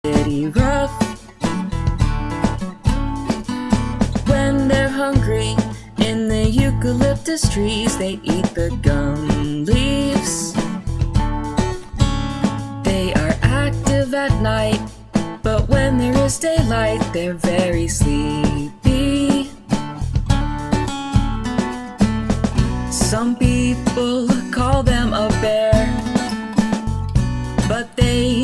pretty rough. When they're hungry in the eucalyptus trees, they eat the gum leaves. They are active at night, but when there is daylight, they're very sleepy. Some people call them a bear, but they